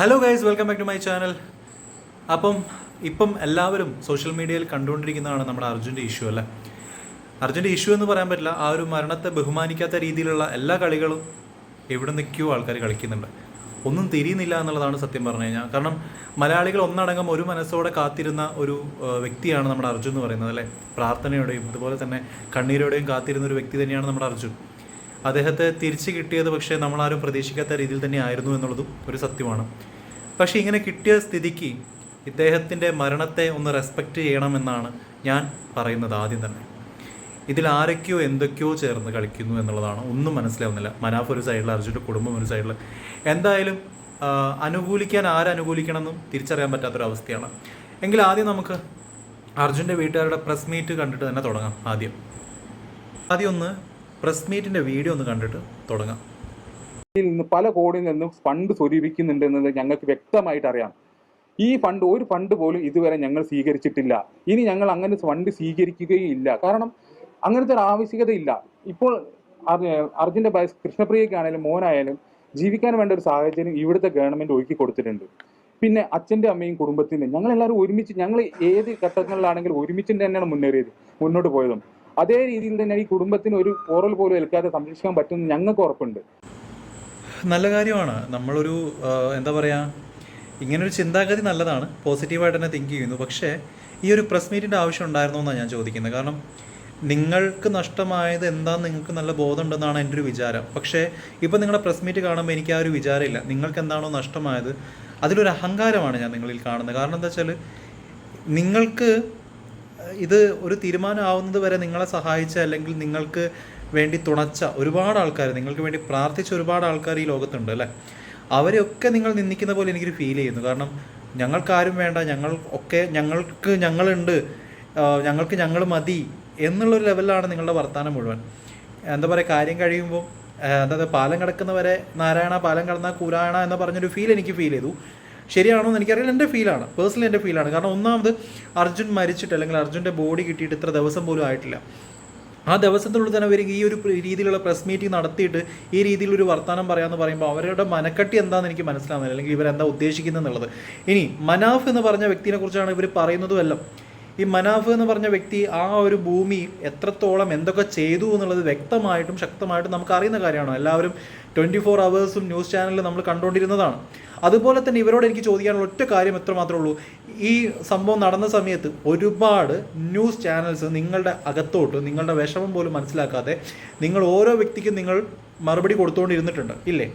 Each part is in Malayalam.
Hello guys, welcome back to my channel. ഇപ്പം എല്ലാവരും സോഷ്യൽ മീഡിയയിൽ കണ്ടുകൊണ്ടിരിക്കുന്നതാണ് നമ്മുടെ അർജുൻ്റെ ഇഷ്യൂ അല്ലേ. അർജുൻ്റെ ഇഷ്യൂ എന്ന് പറയാൻ പറ്റില്ല. ആ ഒരു മരണത്തെ ബഹുമാനിക്കാത്ത രീതിയിലുള്ള എല്ലാ കളികളും എവിടെ നിൽക്കുകയോ ആൾക്കാർ കളിക്കുന്നുണ്ട്. ഒന്നും തിരിയുന്നില്ല എന്നുള്ളതാണ് സത്യം പറഞ്ഞു കഴിഞ്ഞാൽ. കാരണം മലയാളികൾ ഒന്നടങ്കം ഒരു മനസ്സോടെ കാത്തിരുന്ന ഒരു വ്യക്തിയാണ് നമ്മുടെ അർജുൻ എന്ന് പറയുന്നത് അല്ലേ. പ്രാർത്ഥനയോടെയും അതുപോലെ തന്നെ കണ്ണീരോടെയും കാത്തിരുന്ന ഒരു വ്യക്തി തന്നെയാണ് നമ്മുടെ അർജുൻ. അദ്ദേഹത്തെ തിരിച്ചു കിട്ടിയത് പക്ഷേ നമ്മളാരും പ്രതീക്ഷിക്കാത്ത രീതിയിൽ തന്നെ ആയിരുന്നു എന്നുള്ളതും ഒരു സത്യമാണ്. പക്ഷേ ഇങ്ങനെ കിട്ടിയ സ്ഥിതിക്ക് ഇദ്ദേഹത്തിൻ്റെ മരണത്തെ ഒന്ന് റെസ്പെക്റ്റ് ചെയ്യണമെന്നാണ് ഞാൻ പറയുന്നത്. ആദ്യം തന്നെ ഇതിൽ ആരൊക്കെയോ എന്തൊക്കെയോ ചേർന്ന് കളിക്കുന്നു എന്നുള്ളതാണ്. ഒന്നും മനസ്സിലാവുന്നില്ല. മനാഫ് ഒരു സൈഡിൽ, അർജുൻ്റെ കുടുംബം ഒരു സൈഡിൽ. എന്തായാലും അനുകൂലിക്കാൻ ആരനുകൂലിക്കണമെന്നും തിരിച്ചറിയാൻ പറ്റാത്തൊരവസ്ഥയാണ്. എങ്കിൽ ആദ്യം നമുക്ക് അർജുൻ്റെ വീട്ടുകാരുടെ പ്രസ് മീറ്റ് കണ്ടിട്ട് തന്നെ തുടങ്ങാം. ആദ്യം ഒന്ന് പ്രസ് മീറ്റിൻ്റെ വീഡിയോ ഒന്ന് കണ്ടിട്ട് തുടങ്ങാം. നിന്ന് പല കോടിയിൽ നിന്നും ഫണ്ട് സ്വരൂപിക്കുന്നുണ്ടെന്നത് ഞങ്ങൾക്ക് വ്യക്തമായിട്ട് അറിയാം. ഈ ഒരു ഫണ്ട് പോലും ഇതുവരെ ഞങ്ങൾ സ്വീകരിച്ചിട്ടില്ല. ഇനി ഞങ്ങൾ അങ്ങനെ ഫണ്ട് സ്വീകരിക്കുകയും ഇല്ല. കാരണം അങ്ങനത്തെ ഒരു ആവശ്യകതയില്ല. ഇപ്പോൾ അർജുൻ്റെ കൃഷ്ണപ്രിയക്കാണെങ്കിലും മോനായാലും ജീവിക്കാൻ വേണ്ട ഒരു സാഹചര്യം ഇവിടുത്തെ ഗവൺമെന്റ് ഒരുക്കി കൊടുത്തിട്ടുണ്ട്. പിന്നെ അച്ഛൻ്റെ അമ്മയും കുടുംബത്തിൻ്റെ ഞങ്ങളെല്ലാവരും ഒരുമിച്ച്, ഞങ്ങൾ ഏത് ഘട്ടങ്ങളിലാണെങ്കിലും ഒരുമിച്ച് തന്നെയാണ് മുന്നോട്ട് പോയതും. അതേ രീതിയിൽ തന്നെ ഈ കുടുംബത്തിന് ഒരു പോറൽ പോലും ഏൽക്കാതെ സംരക്ഷിക്കാൻ പറ്റുമെന്ന് ഞങ്ങൾക്ക് ഉറപ്പുണ്ട്. നല്ല കാര്യമാണ്. നമ്മളൊരു എന്താ പറയുക, ഇങ്ങനൊരു ചിന്താഗതി നല്ലതാണ്. പോസിറ്റീവായിട്ട് തന്നെ തിങ്ക് ചെയ്യുന്നു. പക്ഷേ ഈ ഒരു പ്രസ് മീറ്റിൻ്റെ ആവശ്യം ഉണ്ടായിരുന്നോ എന്നാണ് ഞാൻ ചോദിക്കുന്നത്. കാരണം നിങ്ങൾക്ക് നഷ്ടമായത് എന്താണെന്ന് നിങ്ങൾക്ക് നല്ല ബോധമുണ്ടെന്നാണ് എൻ്റെ ഒരു വിചാരം. പക്ഷേ ഇപ്പം നിങ്ങളുടെ പ്രസ് മീറ്റ് കാണുമ്പോൾ എനിക്ക് ആ ഒരു വിചാരമില്ല. നിങ്ങൾക്ക് എന്താണോ നഷ്ടമായത് അതിലൊരു അഹങ്കാരമാണ് ഞാൻ നിങ്ങളിൽ കാണുന്നത്. കാരണം എന്താ വെച്ചാൽ നിങ്ങൾക്ക് ഇത് ഒരു തീരുമാനമാവുന്നത് വരെ നിങ്ങളെ സഹായിച്ച, അല്ലെങ്കിൽ നിങ്ങൾക്ക് വേണ്ടി തുണച്ച ഒരുപാട് ആൾക്കാർ, നിങ്ങൾക്ക് വേണ്ടി പ്രാർത്ഥിച്ച ഒരുപാട് ആൾക്കാർ ഈ ലോകത്തുണ്ട് അല്ലേ. അവരെയൊക്കെ നിങ്ങൾ നിന്ദിക്കുന്ന പോലെ എനിക്കൊരു ഫീൽ ചെയ്യുന്നു. കാരണം ഞങ്ങൾക്കാരും വേണ്ട, ഞങ്ങളുണ്ട്, ഞങ്ങൾ മതി എന്നുള്ളൊരു ലെവലിലാണ് നിങ്ങളുടെ വർത്തമാനം മുഴുവൻ. എന്താ പറയുക, കാര്യം കഴിയുമ്പോൾ അതായത് പാലം കിടക്കുന്നവരെ നാരായണ, പാലം കടന്നാൽ കൂരായണ എന്ന് പറഞ്ഞൊരു ഫീൽ എനിക്ക് ഫീൽ ചെയ്തു. ശരിയാണോ എന്ന് എനിക്കറിയില്ല. എൻ്റെ ഫീലാണ്, പേഴ്സണലി എൻ്റെ ഫീലാണ്. കാരണം ഒന്നാമത് അർജുൻ മരിച്ചിട്ട്, അല്ലെങ്കിൽ അർജുൻ്റെ ബോഡി കിട്ടിയിട്ട് ഇത്ര ദിവസം പോലും ആയിട്ടില്ല. ആ ദിവസത്തിനുള്ളിൽ തന്നെ അവർ ഈ ഒരു രീതിയിലുള്ള പ്രസ് മീറ്റിംഗ് നടത്തിയിട്ട് ഈ രീതിയിലൊരു വർത്തമാനം പറയാമെന്ന് പറയുമ്പോൾ അവരുടെ മനക്കട്ടി എന്താണെന്ന് എനിക്ക് മനസ്സിലാവുന്നില്ല, അല്ലെങ്കിൽ ഇവരെന്താ ഉദ്ദേശിക്കുന്നത് എന്നുള്ളത്. ഇനി മനാഫ് എന്ന് പറഞ്ഞ വ്യക്തിനെ കുറിച്ചാണ് ഇവർ പറയുന്നതുമെല്ലാം. ഈ മനാഫ് എന്ന് പറഞ്ഞ വ്യക്തി ആ ഒരു ഭൂമി എത്രത്തോളം എന്തൊക്കെ ചെയ്തു എന്നുള്ളത് വ്യക്തമായിട്ടും ശക്തമായിട്ടും നമുക്ക് അറിയുന്ന കാര്യമാണ്. എല്ലാവരും 24 hours ന്യൂസ് ചാനലിൽ നമ്മൾ കണ്ടുകൊണ്ടിരുന്നതാണ്. അതുപോലെ തന്നെ ഇവരോട് എനിക്ക് ചോദിക്കാനുള്ള ഒറ്റ കാര്യം എത്ര മാത്രമേ ഉള്ളൂ. ഈ സംഭവം നടന്ന സമയത്ത് ഒരുപാട് ന്യൂസ് ചാനൽസ് നിങ്ങളുടെ അകത്തോട്ട് നിങ്ങളുടെ വിഷമം പോലും മനസ്സിലാക്കാതെ നിങ്ങൾ ഓരോ വ്യക്തിക്കും നിങ്ങൾ മറുപടി കൊടുത്തുകൊണ്ടിരുന്നിട്ടുണ്ട് ഇല്ലേ.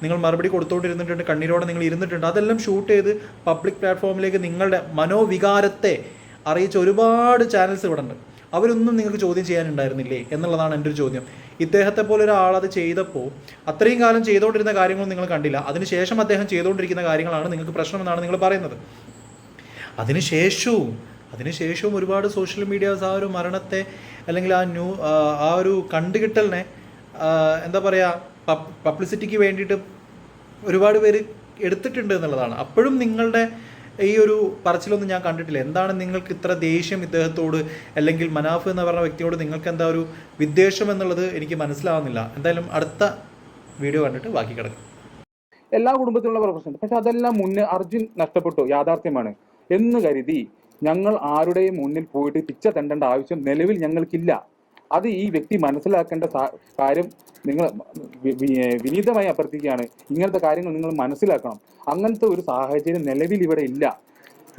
നിങ്ങൾ മറുപടി കൊടുത്തുകൊണ്ടിരുന്നിട്ടുണ്ട്, കണ്ണീരോടെ നിങ്ങൾ ഇരുന്നിട്ടുണ്ട്. അതെല്ലാം ഷൂട്ട് ചെയ്ത് പബ്ലിക് പ്ലാറ്റ്ഫോമിലേക്ക് നിങ്ങളുടെ മനോവികാരത്തെ അറിയിച്ച ഒരുപാട് ചാനൽസ് ഇവിടെ ഉണ്ട്. അവരൊന്നും നിങ്ങൾക്ക് ചോദ്യം ചെയ്യാനുണ്ടായിരുന്നില്ലേ എന്നുള്ളതാണ് എൻ്റെ ഒരു ചോദ്യം. ഇദ്ദേഹത്തെ പോലെ ഒരാളത് ചെയ്തപ്പോൾ അത്രയും കാലം ചെയ്തുകൊണ്ടിരുന്ന കാര്യങ്ങളൊന്നും നിങ്ങൾ കണ്ടില്ല. അതിനുശേഷം അദ്ദേഹം ചെയ്തുകൊണ്ടിരിക്കുന്ന കാര്യങ്ങളാണ് നിങ്ങൾക്ക് പ്രശ്നമെന്നാണ് നിങ്ങൾ പറയുന്നത്. അതിനുശേഷവും ഒരുപാട് സോഷ്യൽ മീഡിയാസ് ആ ഒരു മരണത്തെ, അല്ലെങ്കിൽ ആ ഒരു കണ്ടുകിട്ടലിനെ എന്താ പറയുക, പബ്ലിസിറ്റിക്ക് വേണ്ടിയിട്ട് ഒരുപാട് പേര് എടുത്തിട്ടുണ്ട് എന്നുള്ളതാണ്. അപ്പോഴും നിങ്ങളുടെ ഈ ഒരു പറച്ചിലൊന്നും ഞാൻ കണ്ടിട്ടില്ല. എന്താണ് നിങ്ങൾക്ക് ഇത്ര ദേഷ്യം ഇദ്ദേഹത്തോട്, അല്ലെങ്കിൽ മനാഫ് എന്ന് പറഞ്ഞ വ്യക്തിയോട് നിങ്ങൾക്ക് എന്താ ഒരു വിദ്വേഷം എന്നുള്ളത് എനിക്ക് മനസ്സിലാവുന്നില്ല. എന്തായാലും അടുത്ത വീഡിയോ കണ്ടിട്ട് ബാക്കി കിടക്കും. എല്ലാ കുടുംബത്തിലുള്ള പ്രശ്നം, പക്ഷെ അതെല്ലാം മുന്നേ അർജുൻ നഷ്ടപ്പെട്ടു, യാഥാർത്ഥ്യമാണ് എന്ന് കരുതി ഞങ്ങൾ ആരുടെയും മുന്നിൽ പോയിട്ട് പിച്ച തെണ്ടേണ്ട ആവശ്യം നിലവിൽ ഞങ്ങൾക്കില്ല. അത് ഈ വ്യക്തി മനസ്സിലാക്കേണ്ട കാര്യം നിങ്ങൾ വിനീതമായി അഭ്യർത്ഥിക്കുകയാണ്. ഇങ്ങനത്തെ കാര്യങ്ങൾ നിങ്ങൾ മനസ്സിലാക്കണം. അങ്ങനത്തെ ഒരു സാഹചര്യം നിലവിൽ ഇവിടെ ഇല്ല.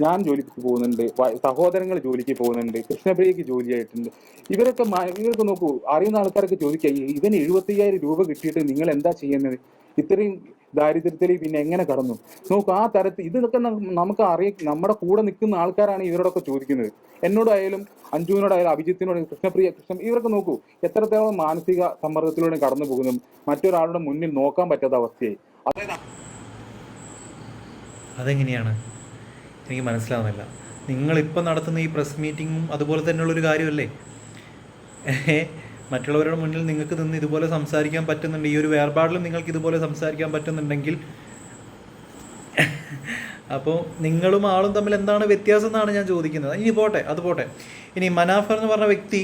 ഞാൻ ജോലിക്ക് പോകുന്നുണ്ട്, സഹോദരങ്ങൾ ജോലിക്ക് പോകുന്നുണ്ട്, കൃഷ്ണപ്രിയക്ക് ജോലിയായിട്ടുണ്ട്. ഇവർക്ക് നോക്കൂ, അറിയുന്ന ആൾക്കാർക്ക് ചോദിക്കുക, ഇവന് 75,000 രൂപ കിട്ടിയിട്ട് നിങ്ങൾ എന്താ ചെയ്യുന്നത്? ഇത്രയും ദാരിദ്ര്യത്തിൽ പിന്നെ എങ്ങനെ കടന്നു? നോക്കൂ, ആ തരത്തിൽ ഇതൊക്കെ നമുക്ക് നമ്മുടെ കൂടെ നിൽക്കുന്ന ആൾക്കാരാണ് ഇവരോടൊക്കെ ചോദിക്കുന്നത്. എന്നോടായാലും അഞ്ജുവിനോടായാലും അഭിജിത്തിനോടും കൃഷ്ണ ഇവരൊക്കെ നോക്കൂ എത്രത്തോളം മാനസിക സമ്മർദ്ദത്തിലൂടെ കടന്നു പോകുന്നു. മറ്റൊരാളുടെ മുന്നിൽ നോക്കാൻ പറ്റാത്ത അവസ്ഥയായി. അതെങ്ങനെയാണ് എനിക്ക് മനസ്സിലാവുന്നില്ല. നിങ്ങളിപ്പോൾ നടത്തുന്ന ഈ പ്രസ് മീറ്റിങ്ങും അതുപോലെ തന്നെയുള്ളൊരു കാര്യമല്ലേ. മറ്റുള്ളവരുടെ മുന്നിൽ നിങ്ങൾക്ക് നിന്ന് ഇതുപോലെ സംസാരിക്കാൻ പറ്റുന്നുണ്ട്, ഈ ഒരു വേർപാടിലും നിങ്ങൾക്ക് ഇതുപോലെ സംസാരിക്കാൻ പറ്റുന്നുണ്ടെങ്കിൽ അപ്പോൾ നിങ്ങളും ആളും തമ്മിൽ എന്താണ് വ്യത്യാസം എന്നാണ് ഞാൻ ചോദിക്കുന്നത്. ഇനി അത് പോട്ടെ. ഇനി മനാഫർ എന്ന് പറഞ്ഞ വ്യക്തി,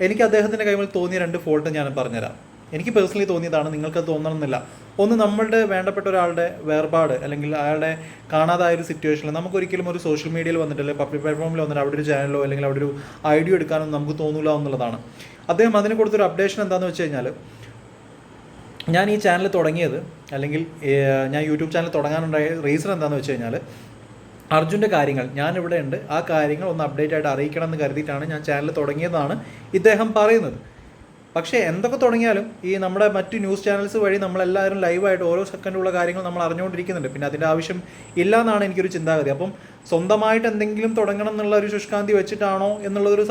എനിക്ക് അദ്ദേഹത്തിൻ്റെ കൈമിൽ തോന്നിയ 2 ഫോൾട്ട് ഞാൻ പറഞ്ഞുതരാം. എനിക്ക് പേഴ്സണലി തോന്നിയതാണ്, നിങ്ങൾക്കത് തോന്നണമെന്നില്ല. ഒന്ന്, നമ്മളുടെ വേണ്ടപ്പെട്ട ഒരാളുടെ വേർപാട് അല്ലെങ്കിൽ അയാളുടെ കാണാതായ ഒരു സിറ്റുവേഷനിൽ നമുക്കൊരിക്കലും ഒരു സോഷ്യൽ മീഡിയയിൽ വന്നിട്ട് അല്ലെങ്കിൽ പബ്ലിക് പ്ലാറ്റ്ഫോമിൽ വന്നിട്ട് അവിടെ ഒരു ചാനലോ അല്ലെങ്കിൽ അവിടെ ഒരു ഐഡിയോ എടുക്കാനൊന്നും നമുക്ക് തോന്നില്ല എന്നുള്ളതാണ്. അദ്ദേഹം അതിന് കൊടുത്തൊരു അപ്ഡേഷൻ എന്താണെന്ന് വെച്ച് കഴിഞ്ഞാൽ, ഞാൻ ഈ ചാനൽ തുടങ്ങിയത് അല്ലെങ്കിൽ ഞാൻ യൂട്യൂബ് ചാനൽ തുടങ്ങാനുണ്ടായ റീസൺ എന്താണെന്ന് വെച്ച് കഴിഞ്ഞാൽ, അർജുൻ്റെ കാര്യങ്ങൾ ഞാനിവിടെ ഉണ്ട്, ആ കാര്യങ്ങൾ ഒന്ന് അപ്ഡേറ്റ് ആയിട്ട് അറിയിക്കണം എന്ന് കരുതിയിട്ടാണ് ഞാൻ ചാനൽ തുടങ്ങിയതാണ് ഇദ്ദേഹം പറയുന്നത്. പക്ഷേ എന്തൊക്കെ തുടങ്ങിയാലും ഈ നമ്മുടെ മറ്റ് ന്യൂസ് ചാനൽസ് വഴി നമ്മളെല്ലാവരും ലൈവായിട്ട് ഓരോ സെക്കൻഡുള്ള കാര്യങ്ങൾ നമ്മൾ അറിഞ്ഞുകൊണ്ടിരിക്കുന്നുണ്ട്. പിന്നെ അതിൻ്റെ ആവശ്യം ഇല്ല എന്നാണ് എനിക്കൊരു ചിന്താഗതി. അപ്പം സ്വന്തമായിട്ട് എന്തെങ്കിലും തുടങ്ങണം എന്നുള്ള ഒരു ശുഷ്കാന്തി വെച്ചിട്ടാണോ എന്നുള്ളൊരു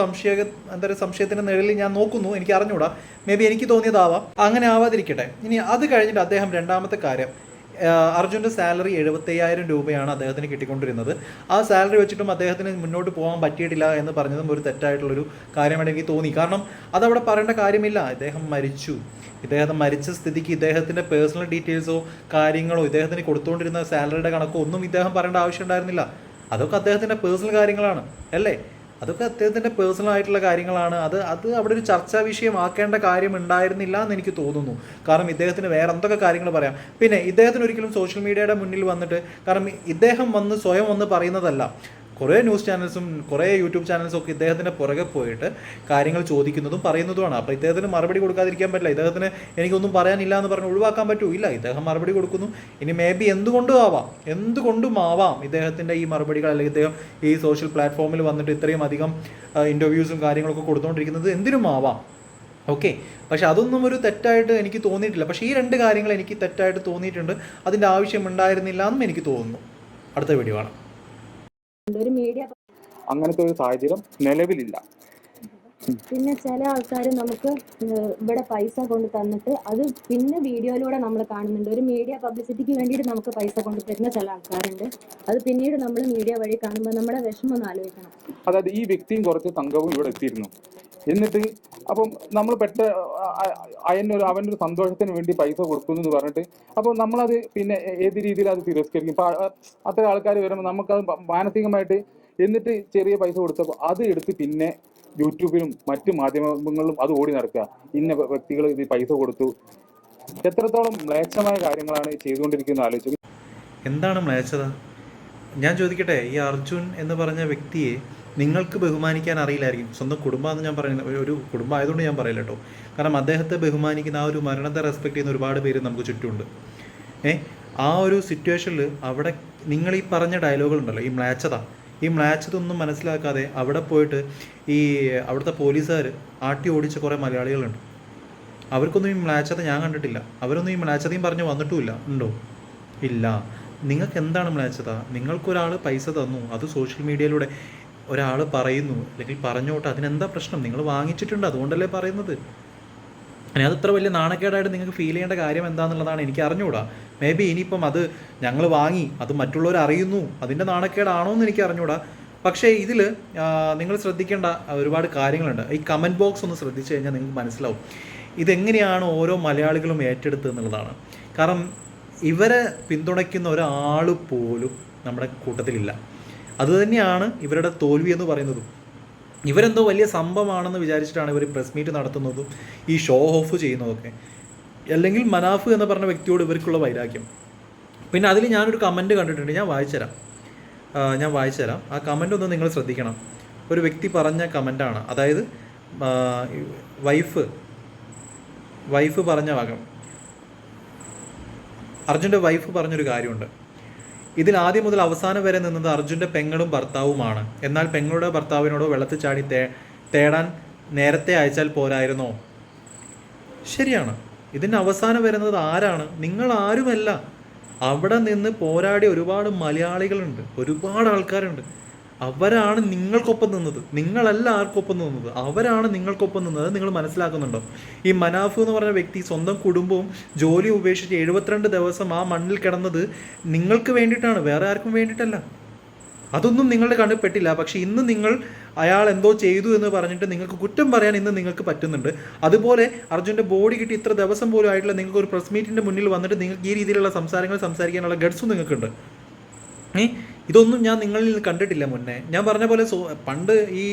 സംശയത്തിൻ്റെ നിഴലിൽ ഞാൻ നോക്കുന്നു. എനിക്ക് അറിഞ്ഞൂടാ, മേ ബി എനിക്ക് തോന്നിയതാവാം. അങ്ങനെ ആവാതിരിക്കട്ടെ. ഇനി അത് കഴിഞ്ഞിട്ട് അദ്ദേഹം രണ്ടാമത്തെ കാര്യം, അർജുൻ്റെ സാലറി 75,000 രൂപയാണ് അദ്ദേഹത്തിന് കിട്ടിക്കൊണ്ടിരുന്നത്. ആ സാലറി വെച്ചിട്ടും അദ്ദേഹത്തിന് മുന്നോട്ട് പോകാൻ പറ്റിയിട്ടില്ല എന്ന് പറഞ്ഞതും ഒരു തെറ്റായിട്ടുള്ളൊരു കാര്യമായിട്ട് എനിക്ക് തോന്നി. കാരണം അതവിടെ പറയേണ്ട കാര്യമില്ല. ഇദ്ദേഹം മരിച്ചു. ഇദ്ദേഹം മരിച്ച സ്ഥിതിക്ക് ഇദ്ദേഹത്തിൻ്റെ പേഴ്സണൽ ഡീറ്റെയിൽസോ കാര്യങ്ങളോ ഇദ്ദേഹത്തിന് കൊടുത്തുകൊണ്ടിരുന്ന സാലറിയുടെ കണക്കോ ഒന്നും ഇദ്ദേഹം പറയേണ്ട ആവശ്യം ഉണ്ടായിരുന്നില്ല. അതൊക്കെ അദ്ദേഹത്തിൻ്റെ പേഴ്സണൽ കാര്യങ്ങളാണ് അല്ലേ? അതൊക്കെ അദ്ദേഹത്തിൻ്റെ പേഴ്സണൽ ആയിട്ടുള്ള കാര്യങ്ങളാണ്. അത് അവിടെ ഒരു ചർച്ചാ വിഷയമാക്കേണ്ട കാര്യം ഉണ്ടായിരുന്നില്ല എന്ന് എനിക്ക് തോന്നുന്നു. കാരണം ഇദ്ദേഹത്തിന് വേറെ എന്തൊക്കെ കാര്യങ്ങൾ പറയാം. പിന്നെ ഇദ്ദേഹത്തിന് ഒരിക്കലും സോഷ്യൽ മീഡിയയുടെ മുന്നിൽ വന്നിട്ട്, കാരണം ഇദ്ദേഹം വന്ന് സ്വയം വന്ന് പറയുന്നതല്ല, കുറേ ന്യൂസ് ചാനൽസും കുറേ യൂട്യൂബ് ചാനൽസും ഒക്കെ ഇദ്ദേഹത്തിൻ്റെ പുറകെ പോയിട്ട് കാര്യങ്ങൾ ചോദിക്കുന്നതും പറയുന്നതുമാണ്. അപ്പോൾ ഇദ്ദേഹത്തിന് മറുപടി കൊടുക്കാതിരിക്കാൻ പറ്റില്ല. ഇദ്ദേഹത്തിന് എനിക്കൊന്നും പറയാനില്ല എന്ന് പറഞ്ഞ് ഒഴിവാക്കാൻ പറ്റൂല്ല. ഇദ്ദേഹം മറുപടി കൊടുക്കുന്നു. ഇനി മേ ബി എന്തുകൊണ്ടും ആവാം ഇദ്ദേഹത്തിൻ്റെ ഈ മറുപടികൾ, അല്ലെങ്കിൽ ഇദ്ദേഹം ഈ സോഷ്യൽ പ്ലാറ്റ്ഫോമിൽ വന്നിട്ട് ഇത്രയും അധികം ഇൻ്റർവ്യൂസും കാര്യങ്ങളൊക്കെ കൊടുത്തുകൊണ്ടിരിക്കുന്നത് എന്തിനും ആവാം. ഓക്കെ, പക്ഷെ അതൊന്നും ഒരു തെറ്റായിട്ട് എനിക്ക് തോന്നിയിട്ടില്ല. പക്ഷേ ഈ രണ്ട് കാര്യങ്ങൾ എനിക്ക് തെറ്റായിട്ട് തോന്നിയിട്ടുണ്ട്. അതിൻ്റെ ആവശ്യം ഉണ്ടായിരുന്നില്ല എന്നും എനിക്ക് തോന്നുന്നു. അടുത്ത വീഡിയോ ആണ്. അങ്ങനത്തെ ഒരു സാഹചര്യം നിലവിലില്ല. പിന്നെ ചില ആൾക്കാർ നമുക്ക് ഇവിടെ പൈസ കൊണ്ട് തന്നിട്ട് അത് പിന്നെ വീഡിയോയിലൂടെ നമ്മൾ കാണുന്നുണ്ട്. ഒരു മീഡിയ പബ്ലിസിറ്റിക്ക് വേണ്ടിയിട്ട് നമുക്ക് പൈസ കൊണ്ട് തരുന്ന ചില ആൾക്കാരുണ്ട്. അത് പിന്നീട് നമ്മൾ മീഡിയ വഴി കാണുമ്പോൾ നമ്മുടെ വിഷമം ഒന്ന് ആലോചിക്കണം. അതായത് ഈ വ്യക്തിയും കുറച്ച് സംഘവും ഇവിടെ എത്തിയിരുന്നു. എന്നിട്ട് അപ്പം നമ്മൾ അവനൊരു സന്തോഷത്തിന് വേണ്ടി പൈസ കൊടുക്കുന്നു എന്ന് പറഞ്ഞിട്ട് അപ്പോൾ നമ്മളത് പിന്നെ ഏത് രീതിയിൽ അത് തിരസ്കരിക്കും. ഇപ്പം അത്ര ആൾക്കാർ വരുമ്പോൾ നമുക്കത് മാനസികമായിട്ട്, എന്നിട്ട് ചെറിയ പൈസ കൊടുത്തപ്പോൾ അത് എടുത്ത് പിന്നെ യൂട്യൂബിലും മറ്റു മാധ്യമങ്ങളിലും അത് ഓടി നടക്കുക. ഇന്ന വ്യക്തികൾ ഇത് പൈസ കൊടുത്തു. എത്രത്തോളം മ്ലേച്ഛമായ കാര്യങ്ങളാണ് ചെയ്തുകൊണ്ടിരിക്കുന്നത് ആലോചിച്ചു. എന്താണ് മ്ലേച്ഛത? ഞാൻ ചോദിക്കട്ടെ, ഈ അർജുൻ എന്ന് പറഞ്ഞ വ്യക്തിയെ നിങ്ങൾക്ക് ബഹുമാനിക്കാൻ അറിയില്ലായിരിക്കും. സ്വന്തം കുടുംബമാണെന്ന് ഞാൻ പറയുന്നത്, ഒരു കുടുംബം ആയതുകൊണ്ട് ഞാൻ പറയില്ല കേട്ടോ. കാരണം അദ്ദേഹത്തെ ബഹുമാനിക്കുന്ന ആ ഒരു മരണത്തെ റെസ്പെക്ട് ചെയ്യുന്ന ഒരുപാട് പേര് നമുക്ക് ചുറ്റുമുണ്ട്. ആ ഒരു സിറ്റുവേഷനിൽ അവിടെ നിങ്ങൾ ഈ പറഞ്ഞ ഡയലോഗുകളുണ്ടല്ലോ, ഈ മ്ലേച്ഛത ഒന്നും മനസ്സിലാക്കാതെ അവിടെ പോയിട്ട് ഈ അവിടുത്തെ പോലീസുകാർ ആട്ടി ഓടിച്ച കുറേ മലയാളികളുണ്ട്. അവർക്കൊന്നും ഈ മ്ലേച്ഛത ഞാൻ കണ്ടിട്ടില്ല. അവരൊന്നും ഈ മ്ലേച്ഛതയും പറഞ്ഞ് വന്നിട്ടുമില്ല. ഉണ്ടോ? ഇല്ല. നിങ്ങൾക്ക് എന്താണ് മ്ലേച്ഛത? നിങ്ങൾക്കൊരാൾ പൈസ തന്നു, അത് സോഷ്യൽ മീഡിയയിലൂടെ ഒരാൾ പറയുന്നു, അല്ലെങ്കിൽ പറഞ്ഞോട്ടെ, അതിനെന്താ പ്രശ്നം? നിങ്ങൾ വാങ്ങിച്ചിട്ടുണ്ട്, അതുകൊണ്ടല്ലേ പറയുന്നത്. ഇനി അത് ഇത്ര വലിയ നാണക്കേടായിട്ട് നിങ്ങൾക്ക് ഫീൽ ചെയ്യേണ്ട കാര്യം എന്താണെന്നുള്ളതാണ് എനിക്ക് അറിഞ്ഞുകൂടാ. മേ ബി ഇനിയിപ്പം അത് ഞങ്ങൾ വാങ്ങി, അത് മറ്റുള്ളവർ അറിയുന്നു, അതിൻ്റെ നാണക്കേടാണോ എന്ന് എനിക്ക് അറിഞ്ഞുകൂടാ. പക്ഷേ ഇതിൽ നിങ്ങൾ ശ്രദ്ധിക്കേണ്ട ഒരുപാട് കാര്യങ്ങളുണ്ട്. ഈ കമൻറ്റ് ബോക്സ് ഒന്ന് ശ്രദ്ധിച്ചു കഴിഞ്ഞാൽ നിങ്ങൾക്ക് മനസ്സിലാവും ഇതെങ്ങനെയാണ് ഓരോ മലയാളികളും ഏറ്റെടുത്തത് എന്നുള്ളതാണ്. കാരണം ഇവരെ പിന്തുണയ്ക്കുന്ന ഒരാൾ പോലും നമ്മുടെ കൂട്ടത്തിലില്ല. അതുതന്നെയാണ് ഇവരുടെ തോൽവി എന്ന് പറയുന്നതും. ഇവരെന്തോ വലിയ സംഭവമാണെന്ന് വിചാരിച്ചിട്ടാണ് ഇവർ പ്രസ് മീറ്റ് നടത്തുന്നതും ഈ ഷോ ഓഫ് ചെയ്യുന്നതൊക്കെ. അല്ലെങ്കിൽ മനാഫ് എന്ന് പറഞ്ഞ വ്യക്തിയോട് ഇവർക്കുള്ള വൈരാഗ്യം. പിന്നെ അതിൽ ഞാനൊരു കമൻറ്റ് കണ്ടിട്ടുണ്ട്, ഞാൻ വായിച്ചുതരാം. ആ കമൻ്റ് ഒന്ന് നിങ്ങൾ ശ്രദ്ധിക്കണം. ഒരു വ്യക്തി പറഞ്ഞ കമൻ്റാണ്, അതായത് വൈഫ് പറഞ്ഞ ഭാഗം. അർജുൻ്റെ വൈഫ് പറഞ്ഞൊരു കാര്യമുണ്ട്. ഇതിൽ ആദ്യം മുതൽ അവസാനം വരെ നിന്നത് അർജുൻ്റെ പെങ്ങളും ഭർത്താവുമാണ്. എന്നാൽ പെങ്ങളുടെ ഭർത്താവിനോടോ വെള്ളത്തിൽ ചാടി തേടാൻ നേരത്തെ അയച്ചാൽ പോരായിരുന്നോ? ശരിയാണ്. ഇതിന് അവസാനം വരുന്നത് ആരാണ്? നിങ്ങൾ ആരുമല്ല. അവിടെ നിന്ന് പോരാടിയ ഒരുപാട് മലയാളികളുണ്ട്, ഒരുപാട് ആൾക്കാരുണ്ട്. അവരാണ് നിങ്ങൾക്കൊപ്പം നിന്നത്. നിങ്ങളല്ല ആർക്കൊപ്പം നിന്നത്, അവരാണ് നിങ്ങൾക്കൊപ്പം നിന്നത്. നിങ്ങൾ മനസ്സിലാക്കുന്നുണ്ടോ? ഈ മനാഫ് എന്ന് പറഞ്ഞ വ്യക്തി സ്വന്തം കുടുംബവും ജോലി ഉപേക്ഷിച്ച് 72 ദിവസം ആ മണ്ണിൽ കിടന്നത് നിങ്ങൾക്ക് വേണ്ടിയിട്ടാണ്, വേറെ ആർക്കും വേണ്ടിയിട്ടല്ല. അതൊന്നും നിങ്ങളുടെ കണ്ണിൽ പെട്ടില്ല. പക്ഷേ ഇന്ന് നിങ്ങൾ അയാൾ എന്തോ ചെയ്തു എന്ന് പറഞ്ഞിട്ട് നിങ്ങൾക്ക് കുറ്റം പറയാൻ ഇന്ന് നിങ്ങൾക്ക് പറ്റുന്നുണ്ട്. അതുപോലെ അർജുൻ്റെ ബോഡി കിട്ടി ഇത്ര ദിവസം പോലും ആയിട്ടുള്ള നിങ്ങൾക്ക് ഒരു പ്രസ് മീറ്റിൻ്റെ മുന്നിൽ വന്നിട്ട് നിങ്ങൾക്ക് ഈ രീതിയിലുള്ള സംസാരിക്കാനുള്ള ഗഡ്സും നിങ്ങൾക്കുണ്ട്. ഇതൊന്നും ഞാൻ നിങ്ങളിൽ കണ്ടിട്ടില്ല മുന്നേ. ഞാൻ പറഞ്ഞ പോലെ പണ്ട് ഈ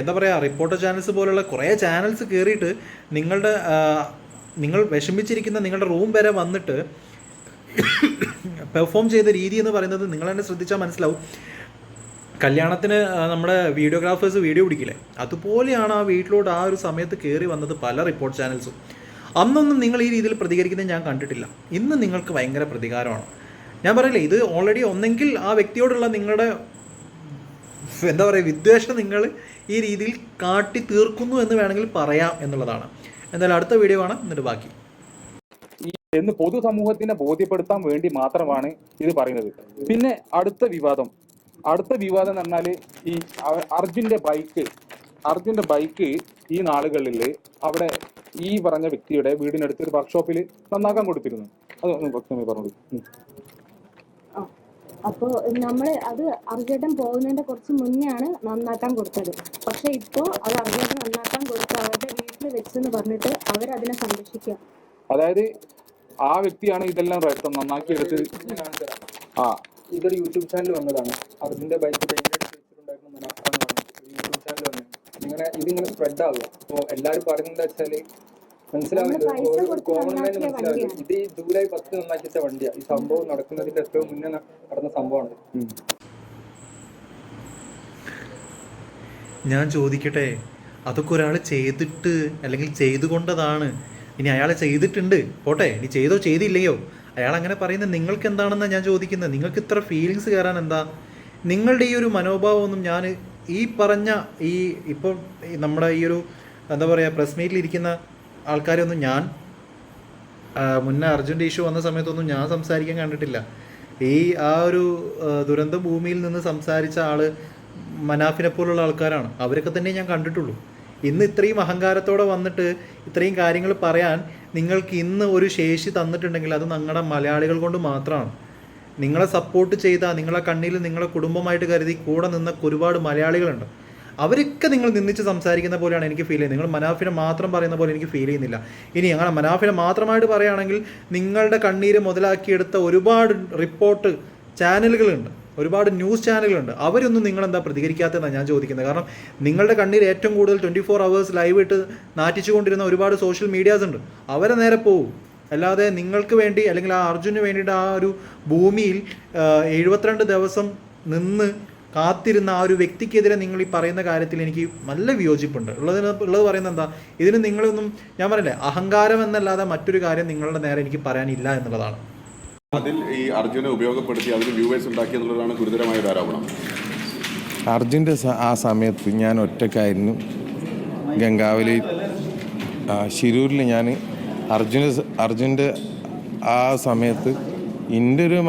എന്താ പറയുക, റിപ്പോർട്ടർ ചാനൽസ് പോലുള്ള കുറേ ചാനൽസ് കയറിയിട്ട് നിങ്ങളുടെ നിങ്ങൾ വിഷമിച്ചിരിക്കുന്ന നിങ്ങളുടെ റൂം വരെ വന്നിട്ട് പെർഫോം ചെയ്ത രീതി എന്ന് പറയുന്നത് നിങ്ങൾ തന്നെ ശ്രദ്ധിച്ചാൽ മനസ്സിലാവും. കല്യാണത്തിന് നമ്മുടെ വീഡിയോഗ്രാഫേഴ്സ് വീഡിയോ പിടിക്കില്ലേ, അതുപോലെയാണ് ആ വീട്ടിലോട്ട് ആ ഒരു സമയത്ത് കയറി വന്നത് പല റിപ്പോർട്ട് ചാനൽസും. അന്നൊന്നും നിങ്ങൾ ഈ രീതിയിൽ പ്രതികരിക്കുന്നത് ഞാൻ കണ്ടിട്ടില്ല. ഇന്ന് നിങ്ങൾക്ക് ഭയങ്കര പ്രതികാരമാണ്. ഞാൻ പറയില്ലേ, ഇത് ഓൾറെഡി ഒന്നെങ്കിൽ ആ വ്യക്തിയോടുള്ള നിങ്ങളുടെ എന്താ പറയുക വിദ്വേഷം നിങ്ങൾ ഈ രീതിയിൽ കാട്ടി തീർക്കുന്നു എന്ന് വേണമെങ്കിൽ പറയാം എന്നുള്ളതാണ്. എന്തായാലും അടുത്ത വീഡിയോ കാണാം, എന്നിട്ട് ബാക്കി. എന്ന് പൊതുസമൂഹത്തിനെ ബോധ്യപ്പെടുത്താൻ വേണ്ടി മാത്രമാണ് ഇത് പറയുന്നത്. പിന്നെ അടുത്ത വിവാദം എന്ന് പറഞ്ഞാൽ ഈ അർജുന്റെ ബൈക്ക് ഈ നാളുകളിൽ അവിടെ ഈ പറഞ്ഞ വ്യക്തിയുടെ വീടിനടുത്ത് ഒരു വർക്ക്ഷോപ്പിൽ നന്നാക്കാൻ കൊടുത്തിരുന്നു. അത് വ്യക്തമായി പറഞ്ഞു. അപ്പോ നമ്മള് അത് അർജുൻ പോകുന്നതിന്റെ കുറച്ച് മുന്നെയാണ് നന്നാക്കാൻ കൊടുത്തത്. പക്ഷെ ഇപ്പോ അത് അർജുൻ നന്നാക്കാൻ കൊടുത്ത് അവരുടെ വീട്ടിൽ വെച്ചെന്ന് പറഞ്ഞിട്ട് അവരതിനെ സംരക്ഷിക്കുക. അതായത് ആ വ്യക്തിയാണ് ഇതെല്ലാം നന്നാക്കി എടുത്തത്. ഇതൊരു യൂട്യൂബ് ചാനൽ വന്നതാണ്. അർജുന്റെ ബൈക്ക് പെയിന്റ് അടിച്ച് വെച്ചിട്ടുണ്ടായിരുന്ന മനാഫാണ് യൂട്യൂബ് ചാനൽ വന്നത്. ഇതിങ്ങനെ സ്പ്രെഡ് ആവുക. അപ്പോൾ എല്ലാവരും പറയുന്നത് വെച്ചാല് മനസ്സിലാവില്ല, കോമൺ മാന് മനസ്സിലാവില്ല. ഇത് ഈ ജൂലൈ 10 നന്നാക്കിച്ച വണ്ടിയാണ്. ഈ സംഭവം നടക്കുന്നതിന്റെ ഏറ്റവും മുന്നേ നടന്ന സംഭവമാണ്. ഞാൻ ചോദിക്കട്ടെ, അതൊക്കെ ഒരാൾ ചെയ്തിട്ട് അല്ലെങ്കിൽ ചെയ്തുകൊണ്ടതാണ്. ഇനി അയാൾ ചെയ്തിട്ടുണ്ട് പോട്ടെ, ഇനി ചെയ്തോ ചെയ്തില്ലയോ, അയാൾ അങ്ങനെ പറയുന്നത് നിങ്ങൾക്ക് എന്താണെന്നാണ് ഞാൻ ചോദിക്കുന്നത്. നിങ്ങൾക്ക് ഇത്ര ഫീലിങ്സ് കയറാൻ എന്താ? നിങ്ങളുടെ ഈ ഒരു മനോഭാവമൊന്നും ഞാൻ ഈ പറഞ്ഞ ഇപ്പോൾ നമ്മുടെ ഈ ഒരു എന്താ പറയുക പ്രസ് മീറ്റിലിരിക്കുന്ന ആൾക്കാരൊന്നും ഞാൻ മുന്നേ അർജുൻ്റെ ഇഷ്യൂ വന്ന സമയത്തൊന്നും ഞാൻ സംസാരിക്കാൻ കണ്ടിട്ടില്ല. ആ ഒരു ദുരന്ത ഭൂമിയിൽ നിന്ന് സംസാരിച്ച ആൾ മനാഫിനെ പോലുള്ള ആൾക്കാരാണ്. അവരൊക്കെ തന്നെ ഞാൻ കണ്ടിട്ടുള്ളൂ. ഇന്ന് ഇത്രയും അഹങ്കാരത്തോടെ വന്നിട്ട് ഇത്രയും കാര്യങ്ങൾ പറയാൻ നിങ്ങൾക്ക് ഇന്ന് ഒരു ശേഷി തന്നിട്ടുണ്ടെങ്കിൽ അത് ഞങ്ങളുടെ മലയാളികൾ കൊണ്ട് മാത്രമാണ്. നിങ്ങളെ സപ്പോർട്ട് ചെയ്ത, നിങ്ങളെ കണ്ണിൽ നിങ്ങളെ കുടുംബമായിട്ട് കരുതി കൂടെ നിന്ന ഒരുപാട് മലയാളികളുണ്ട്. അവരൊക്കെ നിങ്ങൾ നിന്നിച്ച് സംസാരിക്കുന്ന പോലെയാണ് എനിക്ക് ഫീൽ ചെയ്യുന്നത്. നിങ്ങൾ മനാഫിനെ മാത്രം പറയുന്ന പോലെ എനിക്ക് ഫീൽ ചെയ്യുന്നില്ല. ഇനി അങ്ങനെ മനാഫിനെ മാത്രമായിട്ട് പറയുകയാണെങ്കിൽ നിങ്ങളുടെ കണ്ണീര് മുതലാക്കിയെടുത്ത ഒരുപാട് റിപ്പോർട്ട് ചാനലുകളുണ്ട്, ഒരുപാട് ന്യൂസ് ചാനലുകളുണ്ട്. അവരൊന്നും നിങ്ങളെന്താ പ്രതികരിക്കാത്തതെന്നാണ് ഞാൻ ചോദിക്കുന്നത്. കാരണം നിങ്ങളുടെ കണ്ണീർ ഏറ്റവും കൂടുതൽ 24 hours ലൈവ് ഇട്ട് നാറ്റിച്ചുകൊണ്ടിരുന്ന ഒരുപാട് സോഷ്യൽ മീഡിയാസ് ഉണ്ട്. അവരെ നേരെ പോവും. അല്ലാതെ നിങ്ങൾക്ക് വേണ്ടി അല്ലെങ്കിൽ ആ അർജുന് വേണ്ടിയിട്ട് ആ ഒരു ഭൂമിയിൽ 72 ദിവസം നിന്ന് കാത്തിരുന്ന ആ ഒരു വ്യക്തിക്കെതിരെ നിങ്ങൾ ഈ പറയുന്ന കാര്യത്തിൽ എനിക്ക് നല്ല വിയോജിപ്പുണ്ട്. ഉള്ളത് പറയുന്നത് എന്താ, ഇതിന് നിങ്ങളൊന്നും ഞാൻ പറയില്ലേ അഹങ്കാരം എന്നല്ലാതെ മറ്റൊരു കാര്യം നിങ്ങളുടെ നേരെ എനിക്ക് പറയാനില്ല എന്നുള്ളതാണ്. അതിൽ ഈ അർജുനെ ഉപയോഗപ്പെടുത്തി അതിൽ വ്യൂവേഴ്സ് ഉണ്ടാക്കി എന്നുള്ളതാണ് ഗുരുതരമായ ഒരു ആരോപണം. അർജുൻ്റെ ആ സമയത്ത് ഞാൻ ഒറ്റക്കായിരുന്നു ഗംഗാവലി ശിരൂരിൽ. ഞാൻ അർജുൻ്റെ ആ സമയത്ത് എൻ്റെ ഒരു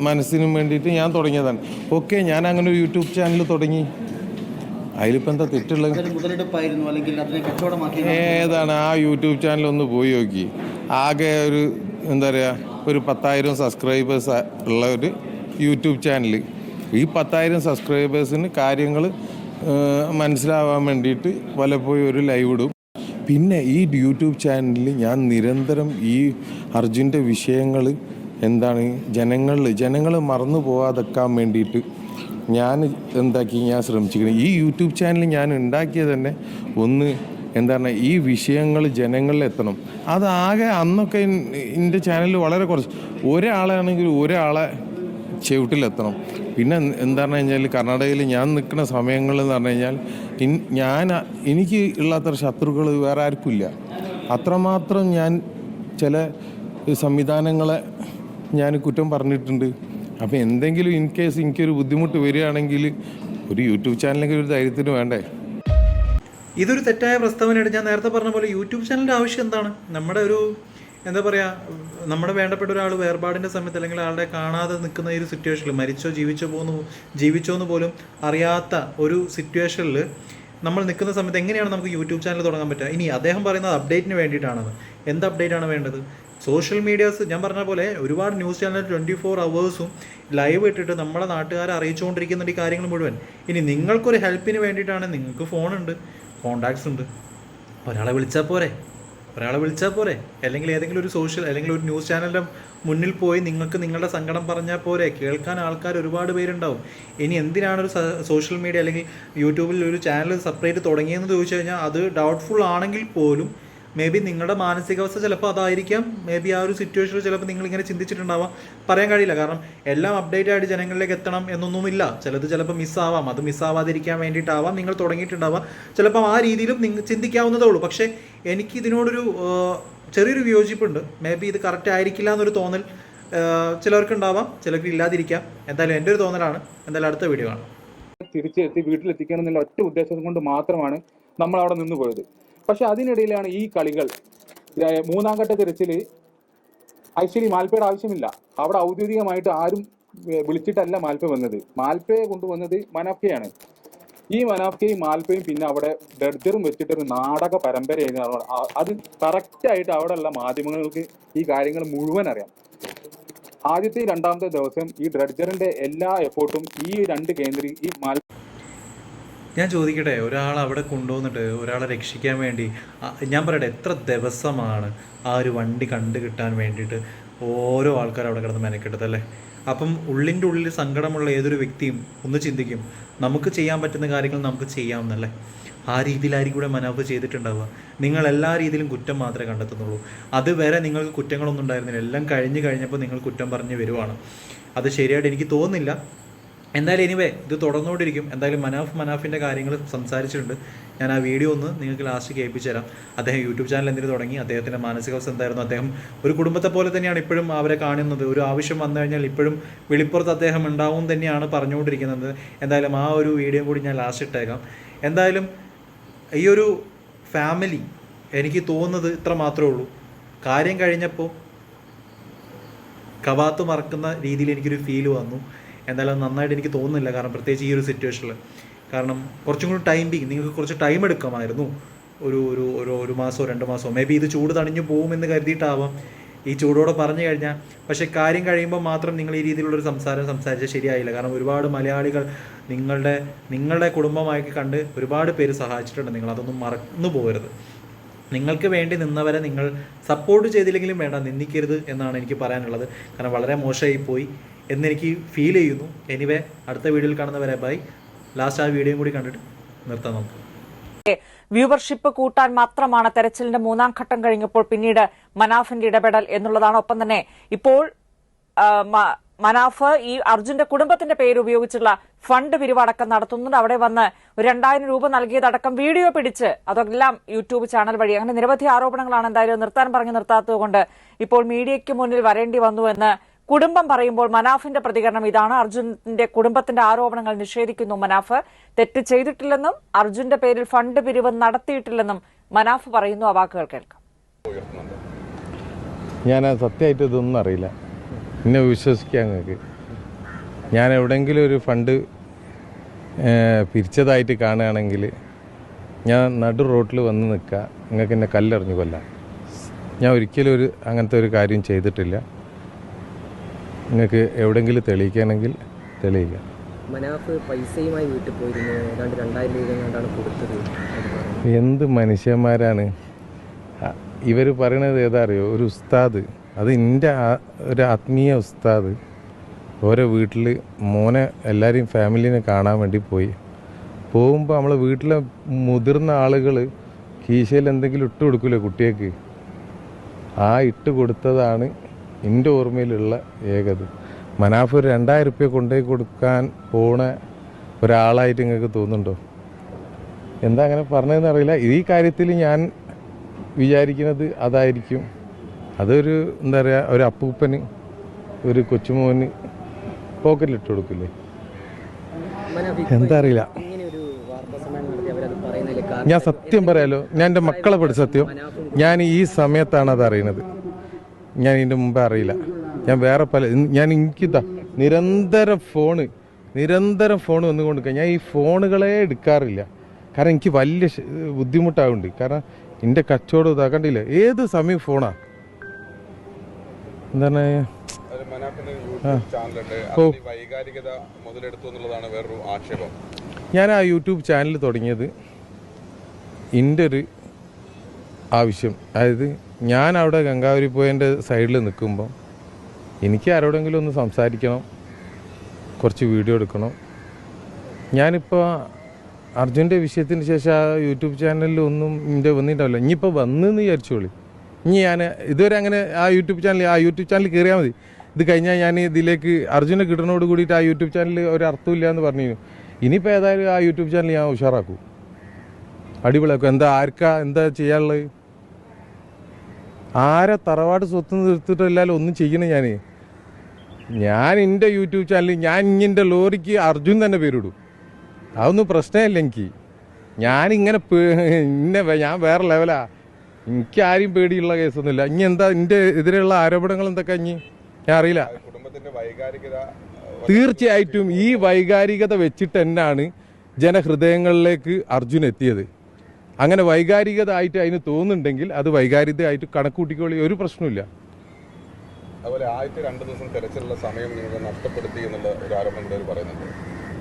മനസ്സിനും വേണ്ടിയിട്ട് ഞാൻ തുടങ്ങിയതാണ്. ഓക്കെ, ഞാൻ അങ്ങനെ ഒരു യൂട്യൂബ് ചാനൽ തുടങ്ങി. അതിലിപ്പോൾ എന്താ തെറ്റുള്ളത്? ഏതാണ് ആ യൂട്യൂബ് ചാനൽ ഒന്ന് പോയി നോക്കി. ആകെ ഒരു എന്താ പറയുക ഒരു 10,000 സബ്സ്ക്രൈബേഴ്സ് ഉള്ള ഒരു യൂട്യൂബ് ചാനൽ. ഈ 10,000 സബ്സ്ക്രൈബേഴ്സിന് കാര്യങ്ങൾ മനസ്സിലാവാൻ വേണ്ടിയിട്ട് പലപ്പോഴും ഒരു ലൈവ് ഇടും. പിന്നെ ഈ യൂട്യൂബ് ചാനലിൽ ഞാൻ നിരന്തരം ഈ അർജുൻ്റെ വിഷയങ്ങൾ എന്താണ് ജനങ്ങൾ മറന്നു പോകാതെക്കാൻ വേണ്ടിയിട്ട് ഞാൻ ഞാൻ ശ്രമിച്ചിരിക്കുന്നത്. ഈ യൂട്യൂബ് ചാനൽ ഞാൻ ഉണ്ടാക്കിയത് തന്നെ ഒന്ന് എന്താണ് ഈ വിഷയങ്ങൾ ജനങ്ങളിൽ എത്തണം. അതാകെ അന്നൊക്കെ എൻ്റെ ചാനലിൽ വളരെ കുറച്ച് ഒരാളാണെങ്കിൽ ഒരാളെ ചവിട്ടിലെത്തണം. പിന്നെ എന്താണെന്ന് കഴിഞ്ഞാൽ കർണാടകയിൽ ഞാൻ നിൽക്കുന്ന സമയങ്ങളെന്ന് പറഞ്ഞു കഴിഞ്ഞാൽ എനിക്ക് ഉള്ളത്ര ശത്രുക്കൾ വേറെ ആർക്കും ഇല്ല. അത്രമാത്രം ഞാൻ ചില സംവിധാനങ്ങളെ ഞാൻ കുറ്റം പറഞ്ഞിട്ടുണ്ട്. അപ്പോൾ എന്തെങ്കിലും ഇൻ കേസ് എനിക്കൊരു ബുദ്ധിമുട്ട് വരികയാണെങ്കിൽ ഒരു യൂട്യൂബ് ചാനലിലേക്ക് ഒരു ധൈര്യത്തിന് വേണ്ടേ? ഇതൊരു തെറ്റായ പ്രസ്താവനയാണ്. ഞാൻ നേരത്തെ പറഞ്ഞ പോലെ യൂട്യൂബ് ചാനലിൻ്റെ ആവശ്യം എന്താണ്? നമ്മുടെ ഒരു എന്താ പറയുക, നമ്മുടെ വേണ്ടപ്പെട്ട ഒരാൾ വേർപാടിൻ്റെ സമയത്ത് അല്ലെങ്കിൽ ആളുടെ കാണാതെ നിൽക്കുന്ന ഈ ഒരു സിറ്റുവേഷനിൽ ജീവിച്ചോ എന്ന് പോലും അറിയാത്ത ഒരു സിറ്റുവേഷനിൽ നമ്മൾ നിൽക്കുന്ന സമയത്ത് എങ്ങനെയാണ് നമുക്ക് യൂട്യൂബ് ചാനൽ തുടങ്ങാൻ പറ്റുക? ഇനി അദ്ദേഹം പറയുന്നത് അപ്ഡേറ്റിന് വേണ്ടിയിട്ടാണത്. എന്ത് അപ്ഡേറ്റാണ് വേണ്ടത്? സോഷ്യൽ മീഡിയാസ് ഞാൻ പറഞ്ഞ പോലെ ഒരുപാട് ന്യൂസ് ചാനൽ 24 hours ലൈവ് ഇട്ടിട്ട് നമ്മളെ നാട്ടുകാരെ അറിയിച്ചുകൊണ്ടിരിക്കുന്നുണ്ട് ഈ കാര്യങ്ങൾ മുഴുവൻ. ഇനി നിങ്ങൾക്കൊരു ഹെൽപ്പിന് വേണ്ടിയിട്ടാണ്, നിങ്ങൾക്ക് ഫോണുണ്ട്, കോണ്ടാക്ട്സ് ഉണ്ട്, ഒരാളെ വിളിച്ചാൽ പോരെ, അല്ലെങ്കിൽ ഏതെങ്കിലും ഒരു അല്ലെങ്കിൽ ഒരു ന്യൂസ് ചാനലിൻ്റെ മുന്നിൽ പോയി നിങ്ങൾക്ക് നിങ്ങളുടെ സങ്കടം പറഞ്ഞാൽ പോരെ? കേൾക്കാൻ ആൾക്കാർ ഒരുപാട് പേരുണ്ടാവും. ഇനി എന്തിനാണ് ഒരു സോഷ്യൽ മീഡിയ അല്ലെങ്കിൽ യൂട്യൂബിൽ ഒരു ചാനൽ സെപ്പറേറ്റ് തുടങ്ങിയെന്ന് ചോദിച്ചു കഴിഞ്ഞാൽ അത് ഡൗട്ട്ഫുൾ ആണെങ്കിൽ പോലും മേ ബി നിങ്ങളുടെ മാനസികാവസ്ഥ ചിലപ്പോൾ അതായിരിക്കാം. മേ ബി ആ ഒരു സിറ്റുവേഷനിൽ ചിലപ്പോൾ നിങ്ങളിങ്ങനെ ചിന്തിച്ചിട്ടുണ്ടാവാം. പറയാൻ കഴിയില്ല. കാരണം എല്ലാം അപ്ഡേറ്റ് ആയിട്ട് ജനങ്ങളിലേക്ക് എത്തണം എന്നൊന്നുമില്ല. ചിലപ്പോൾ മിസ്സാവാം. അത് മിസ്സാവാതിരിക്കാൻ വേണ്ടിയിട്ടാവാം നിങ്ങൾ തുടങ്ങിയിട്ടുണ്ടാവാം. ചിലപ്പോൾ ആ രീതിയിലും നിങ്ങൾ ചിന്തിക്കാവുന്നതേ ഉള്ളൂ. പക്ഷേ എനിക്ക് ഇതിനോടൊരു ചെറിയൊരു വിയോജിപ്പുണ്ട്. മേ ബി ഇത് കറക്റ്റ് ആയിരിക്കില്ല എന്നൊരു തോന്നൽ ചിലർക്കുണ്ടാവാം, ചിലർക്ക് ഇല്ലാതിരിക്കാം. എന്തായാലും എൻ്റെ ഒരു തോന്നലാണ്. എന്തായാലും അടുത്ത വീഡിയോ കാണാം. തിരിച്ചെത്തി വീട്ടിലെത്തിക്കണം എന്നുള്ള ഒറ്റ ഉദ്ദേശം കൊണ്ട് മാത്രമാണ് നമ്മൾ അവിടെ നിന്ന് പോയത്. പക്ഷെ അതിനിടയിലാണ് ഈ കളികൾ. മൂന്നാം ഘട്ട തിരച്ചിൽ ആക്ച്വലി മാൽപ്പയുടെ ആവശ്യമില്ല. അവിടെ ഔദ്യോഗികമായിട്ട് ആരും വിളിച്ചിട്ടല്ല മാൽപ്പ വന്നത്. മാൽപ്പയെ കൊണ്ടുവന്നത് മനാഫ്കയാണ്. ഈ മനാഫ്കയും മാൽപ്പയും പിന്നെ അവിടെ ഡ്രഡ്ജറും വെച്ചിട്ടൊരു നാടക പരമ്പരയായിരുന്നു. അത് കറക്റ്റായിട്ട് അവിടെയുള്ള മാധ്യമങ്ങൾക്ക് ഈ കാര്യങ്ങൾ മുഴുവൻ അറിയാം. ആദ്യത്തെ രണ്ടാമത്തെ ദിവസം ഈ ഡ്രഡ്ജറിന്റെ എല്ലാ എഫേർട്ടും ഈ രണ്ട് ഈ ഞാൻ ചോദിക്കട്ടെ, ഒരാൾ അവിടെ കൊണ്ടുവന്നിട്ട് ഒരാളെ രക്ഷിക്കാൻ വേണ്ടി ഞാൻ പറയട്ടെ, എത്ര ദിവസമാണ് ആ ഒരു വണ്ടി കണ്ടു കിട്ടാൻ വേണ്ടിയിട്ട് ഓരോ ആൾക്കാരും അവിടെ കിടന്ന് മെനക്കെടുത്തല്ലേ? അപ്പം ഉള്ളിൻ്റെ ഉള്ളിൽ സങ്കടമുള്ള ഏതൊരു വ്യക്തിയും ഒന്ന് ചിന്തിക്കും, നമുക്ക് ചെയ്യാൻ പറ്റുന്ന കാര്യങ്ങൾ നമുക്ക് ചെയ്യാമെന്നല്ലേ? ആ രീതിയിലായിരിക്കും കൂടെ മനാഫ് ചെയ്തിട്ടുണ്ടാവുക. നിങ്ങൾ എല്ലാ രീതിയിലും കുറ്റം മാത്രമേ കണ്ടെത്തുന്നുള്ളൂ. അതുവരെ നിങ്ങൾക്ക് കുറ്റങ്ങളൊന്നും ഉണ്ടായിരുന്നില്ല. എല്ലാം കഴിഞ്ഞപ്പോൾ നിങ്ങൾ കുറ്റം പറഞ്ഞ് വരുവാണ്. അത് ശരിയായിട്ട് എനിക്ക് തോന്നുന്നില്ല. എന്തായാലും എനിവേ ഇത് തുടർന്നുകൊണ്ടിരിക്കും. എന്തായാലും മനാഫിൻ്റെ കാര്യങ്ങൾ സംസാരിച്ചിട്ടുണ്ട്. ഞാൻ ആ വീഡിയോ ഒന്ന് നിങ്ങൾക്ക് ലാസ്റ്റ് കേൾപ്പിച്ചു തരാം. അദ്ദേഹം യൂട്യൂബ് ചാനൽ എന്തിനു തുടങ്ങി, അദ്ദേഹത്തിൻ്റെ മാനസികാവസ്ഥ എന്തായിരുന്നു, അദ്ദേഹം ഒരു കുടുംബത്തെ പോലെ തന്നെയാണ് ഇപ്പോഴും അവരെ കാണുന്നത്. ഒരു ആവശ്യം വന്നു കഴിഞ്ഞാൽ ഇപ്പോഴും വെളിപ്പുറത്ത് അദ്ദേഹം ഉണ്ടാവും തന്നെയാണ് പറഞ്ഞുകൊണ്ടിരിക്കുന്നത്. എന്തായാലും ആ ഒരു വീഡിയോ കൂടി ഞാൻ ലാസ്റ്റ് ഇട്ടേക്കാം. എന്തായാലും ഈ ഒരു ഫാമിലി എനിക്ക് തോന്നുന്നത് ഇത്ര മാത്രമേ ഉള്ളൂ. കാര്യം കഴിഞ്ഞപ്പോൾ കവാത്ത് മറക്കുന്ന രീതിയിൽ എനിക്കൊരു ഫീൽ വന്നു. എന്തായാലും നന്നായിട്ട് എനിക്ക് തോന്നുന്നില്ല. കാരണം പ്രത്യേകിച്ച് ഈ ഒരു സിറ്റുവേഷനിൽ, കാരണം കുറച്ചും കൂടി നിങ്ങൾക്ക് കുറച്ച് ടൈം എടുക്കാമായിരുന്നു. ഒരു മാസമോ 2 മാസമോ മേ ബി ഇത് ചൂട് തണിഞ്ഞു പോകുമെന്ന് കരുതിയിട്ടാവാം ഈ ചൂടോടെ പറഞ്ഞു കഴിഞ്ഞാൽ. പക്ഷേ കാര്യം കഴിയുമ്പോൾ മാത്രം നിങ്ങൾ ഈ രീതിയിലുള്ളൊരു സംസാരിച്ചാൽ ശരിയായില്ല. കാരണം ഒരുപാട് മലയാളികൾ നിങ്ങളുടെ കുടുംബമായി കണ്ട് ഒരുപാട് പേര് സഹായിച്ചിട്ടുണ്ട്. നിങ്ങൾ അതൊന്നും മറന്നു പോകരുത്. നിങ്ങൾക്ക് വേണ്ടി നിന്നവരെ നിങ്ങൾ സപ്പോർട്ട് ചെയ്തില്ലെങ്കിലും വേണ്ട, നിന്ദിക്കരുത് എന്നാണ് എനിക്ക് പറയാനുള്ളത്. കാരണം വളരെ മോശമായി പോയി എന്നെനിക്ക് ഫീൽ ചെയ്യുന്നു. എനിവേ അടുത്ത വീഡിയോയിൽ കാണുന്നവരെ ബൈ. ലാസ്റ്റ് ആ വീഡിയോയും കൂടി കണ്ടിട്ട് നിർത്താം നമുക്ക്. വ്യൂവർഷിപ്പ് കൂട്ടാൻ മാത്രമാണ് തെരച്ചിലിന്റെ 3ാം ഘട്ടം കഴിഞ്ഞപ്പോൾ പിന്നീട് മനാഫിന്റെ ഇടപെടൽ എന്നുള്ളതാണ്. ഒപ്പം തന്നെ ഇപ്പോൾ മനാഫ് ഈ അർജുന്റെ കുടുംബത്തിന്റെ പേര് ഉപയോഗിച്ചുള്ള ഫണ്ട് പിരിവടക്കം നടത്തുന്നുണ്ട്. അവിടെ വന്ന് 2000 രൂപ നൽകിയതടക്കം വീഡിയോ പിടിച്ച് അതെല്ലാം യൂട്യൂബ് ചാനൽ വഴി, അങ്ങനെ നിരവധി ആരോപണങ്ങളാണ്. എന്തായാലും നിർത്താത്തതുകൊണ്ട് ഇപ്പോൾ മീഡിയയ്ക്ക് മുന്നിൽ വരേണ്ടി വന്നു എന്ന് കുടുംബം പറയുമ്പോൾ മനാഫിന്റെ പ്രതികരണം ഇതാണ്. അർജുന്റെ കുടുംബത്തിന്റെ ആരോപണങ്ങൾ നിഷേധിക്കുന്നു മനാഫ്. തെറ്റ് ചെയ്തിട്ടില്ലെന്നും അർജുന്റെ പേരിൽ ഫണ്ട് പിരിവ് നടത്തിയിട്ടില്ലെന്നും മനാഫ് പറയുന്നു. ആ വാക്കുകൾ കേൾക്കാം. ഞാൻ സത്യമായിട്ട് ഇതൊന്നും അറിയില്ല. എന്നെ വിശ്വസിക്കാൻ നിങ്ങൾക്ക്. ഞാൻ എവിടെയെങ്കിലും ഒരു ഫണ്ട് പിരിച്ചതായിട്ട് കാണുകയാണെങ്കിൽ ഞാൻ നടു റോട്ടിൽ വന്ന് നിൽക്കുക, നിങ്ങൾക്ക് എന്നെ കല്ലെറിഞ്ഞു കൊല്ലാം. ഞാൻ ഒരിക്കലും അങ്ങനത്തെ ഒരു കാര്യം ചെയ്തിട്ടില്ല. നിങ്ങൾക്ക് എവിടെയെങ്കിലും തെളിയിക്കുകയാണെങ്കിൽ തെളിയിക്കുക. മനാഫ് പൈസയുമായി വീട്ടിൽ പോയിരുന്നു, ഏതാണ്ട് 2000 രൂപ കൊണ്ടാണ് കൊടുത്തത്. എന്ത് മനുഷ്യന്മാരാണ് ഇവർ പറയണത്? ഏതാ അറിയോ? ഒരു ഉസ്താദ്, അത് എൻ്റെ ഒരു ആത്മീയ ഉസ്താദ് ഓരോ വീട്ടിൽ മോനെ എല്ലാവരെയും ഫാമിലീനെ കാണാൻ വേണ്ടി പോകുമ്പോൾ നമ്മളെ വീട്ടിലെ മുതിർന്ന ആളുകൾ കീശയിൽ എന്തെങ്കിലും ഇട്ട് കൊടുക്കില്ലേ കുട്ടിയേക്ക്, ആ ഇട്ട് കൊടുത്തതാണ് എൻ്റെ ഓർമ്മയിലുള്ള ഏകത്. മനാഫ് ഒരു 2000 രൂപ കൊണ്ടുപോയി കൊടുക്കാൻ പോണ ഒരാളായിട്ട് നിങ്ങൾക്ക് തോന്നുന്നുണ്ടോ? എന്താ അങ്ങനെ പറഞ്ഞതെന്ന് അറിയില്ല. ഈ കാര്യത്തിൽ ഞാൻ വിചാരിക്കുന്നത് അതായിരിക്കും. അതൊരു എന്താ പറയുക, ഒരു അപ്പൂപ്പന് ഒരു കൊച്ചുമോന് പോക്കറ്റിലിട്ട് കൊടുക്കില്ലേ? എന്താ അറിയില്ല. ഞാൻ സത്യം പറയാലോ, ഞാൻ എൻ്റെ മക്കളെ പഠിച്ച സത്യം, ഞാൻ ഈ സമയത്താണ് അത് അറിയുന്നത്. ഞാൻ ഇതിൻ്റെ മുമ്പേ അറിയില്ല. ഞാൻ വേറെ എനിക്കിതാ നിരന്തരം ഫോൺ വന്നുകൊണ്ടിരിക്കുക. ഞാൻ ഈ ഫോണുകളെ എടുക്കാറില്ല. കാരണം എനിക്ക് വലിയ ബുദ്ധിമുട്ടാവുന്നുണ്ട്. കാരണം എൻ്റെ കച്ചവടം ഇതാക്കണ്ടില്ല, ഏത് സമയം ഫോണാ. എന്താണ് ഞാൻ ആ യൂട്യൂബ് ചാനൽ തുടങ്ങിയത് എൻ്റെ ഒരു ആവശ്യം. അതായത് ഞാൻ അവിടെ ഗംഗാവരി പോയതിൻ്റെ സൈഡിൽ നിൽക്കുമ്പോൾ എനിക്ക് ആരോടെങ്കിലും ഒന്ന് സംസാരിക്കണം, കുറച്ച് വീഡിയോ എടുക്കണം. ഞാനിപ്പോൾ അർജുൻ്റെ വിഷയത്തിന് ശേഷം ആ യൂട്യൂബ് ചാനലിൽ ഒന്നും എൻ്റെ വന്നിട്ടാവില്ല. ഇനിയിപ്പോൾ വന്നെന്ന് വിചാരിച്ചോളി. ഇനി ഞാൻ ഇതുവരെ അങ്ങനെ ആ യൂട്യൂബ് ചാനൽ കയറിയാൽ മതി. ഇത് കഴിഞ്ഞാൽ ഞാൻ ഇതിലേക്ക് അർജുനെ കിട്ടുന്നതോട് കൂടിയിട്ട് ആ യൂട്യൂബ് ചാനൽ ഒരു അർത്ഥമില്ല എന്ന് പറഞ്ഞിരുന്നു. ഇനിയിപ്പോൾ ഏതായാലും ആ യൂട്യൂബ് ചാനൽ ഞാൻ ഉഷാറാക്കും, അടിപൊളിയാക്കും. എന്താ ചെയ്യാനുള്ളത്? ആരെ തറവാട് സ്വത്ത് നിർത്തിയിട്ടല്ലാലും ഒന്നും ചെയ്യണേ. ഞാൻ എൻ്റെ യൂട്യൂബ് ചാനലിൽ ഞാൻ ഇങ്ങനെ ലോറിക്ക് അർജുൻ തന്നെ പേരിടും. അതൊന്നും പ്രശ്നമില്ല എനിക്ക്. ഞാനിങ്ങനെ ഞാൻ വേറെ ലെവലാ. എനിക്ക് ആരെയും പേടിയുള്ള കേസൊന്നുമില്ല. ഇനി എന്താ എൻ്റെ എതിരെയുള്ള ആരോപണങ്ങൾ എന്തൊക്കെ ഞാൻ അറിയില്ല. തീർച്ചയായിട്ടും ഈ വൈകാരികത വെച്ചിട്ട് തന്നെയാണ് ജനഹൃദയങ്ങളിലേക്ക് അർജുൻ എത്തിയത്. അങ്ങനെ വൈകാരികത ആയിട്ട് അതിന് തോന്നുന്നുണ്ടെങ്കിൽ അത് വൈകാരികതയായിട്ട് കണക്കൂട്ടിക്കോളി, ഒരു പ്രശ്നമില്ല. അതുപോലെ ആദ്യത്തെ 2 ദിവസം തെരച്ചിലുള്ള സമയം നിങ്ങൾ നഷ്ടപ്പെടുത്തി എന്നുള്ള ഒരു ആരോപണം കൂടെ പറയുന്നുണ്ട്.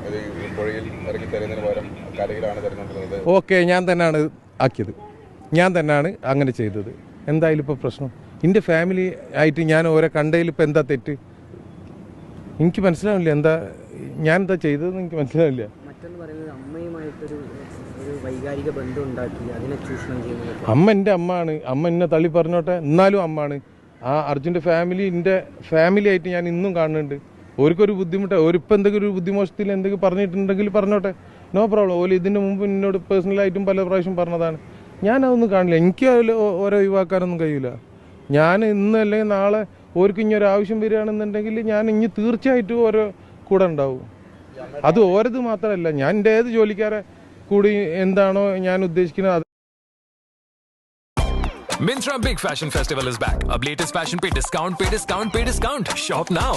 അത് ഈ പുഴയിൽ ഇറങ്ങി തരുന്നതിന് പകരം കരയിലാണ് തരുന്നുള്ളത്. ഓക്കെ, ഞാൻ തന്നെയാണ് ആക്കിയത്, ഞാൻ തന്നെയാണ് അങ്ങനെ ചെയ്തത്. എന്തായാലും ഇപ്പോൾ പ്രശ്നം എൻ്റെ ഫാമിലി ആയിട്ട് ഞാൻ ഓരോ കണ്ടതിൽ ഇപ്പോൾ എന്താ തെറ്റ് എനിക്ക് മനസ്സിലാവില്ല. ഞാൻ എന്താ ചെയ്തതെന്ന് എനിക്ക് മനസ്സിലാവില്ല. മറ്റൊന്ന് പറയുന്നത് അമ്മയുമായിട്ടൊരു വൈകാരിക ബന്ധം ഉണ്ടാക്കി അതിനെ ചൂഷണം ചെയ്യുന്നത്. അമ്മ എൻ്റെ അമ്മയാണ്. അമ്മ എന്നെ തള്ളി പറഞ്ഞോട്ടെ, എന്നാലും അമ്മയാണ്. ആ അർജുൻ്റെ ഫാമിലി എൻ്റെ ഫാമിലി ആയിട്ട് ഞാൻ ഇന്നും കാണുന്നുണ്ട്. ഓർക്കൊരു ബുദ്ധിമുട്ട്, ഓരിപ്പോൾ എന്തെങ്കിലും ഒരു ബുദ്ധിമോശത്തിൽ എന്തെങ്കിലും പറഞ്ഞിട്ടുണ്ടെങ്കിൽ പറഞ്ഞോട്ടെ, നോ പ്രോബ്ലം. ഓല് ഇതിൻ്റെ മുമ്പ് എന്നോട് പേഴ്സണലായിട്ടും പല പ്രാവശ്യം പറഞ്ഞതാണ്. ഞാനതൊന്നും കാണില്ല. എനിക്ക് ഓരോ ഒഴിവാക്കാനൊന്നും കഴിയില്ല. ഞാൻ ഇന്ന് അല്ലെങ്കിൽ നാളെ ഓർക്ക് ഇനി ഒരു ആവശ്യം വരികയാണെന്നുണ്ടെങ്കിൽ ഞാൻ ഇനി തീർച്ചയായിട്ടും ഓരോ കൂടെ ഉണ്ടാവും. അത് ഓരത് മാത്രമല്ല, ഞാൻ എൻ്റെ ഏത് ജോലിക്കാരെ കൂടി എന്താണോ ഞാൻ ഉദ്ദേശിക്കുന്നത്. Myntra Big Fashion Festival is back. Ab latest fashion pe discount. Shop now.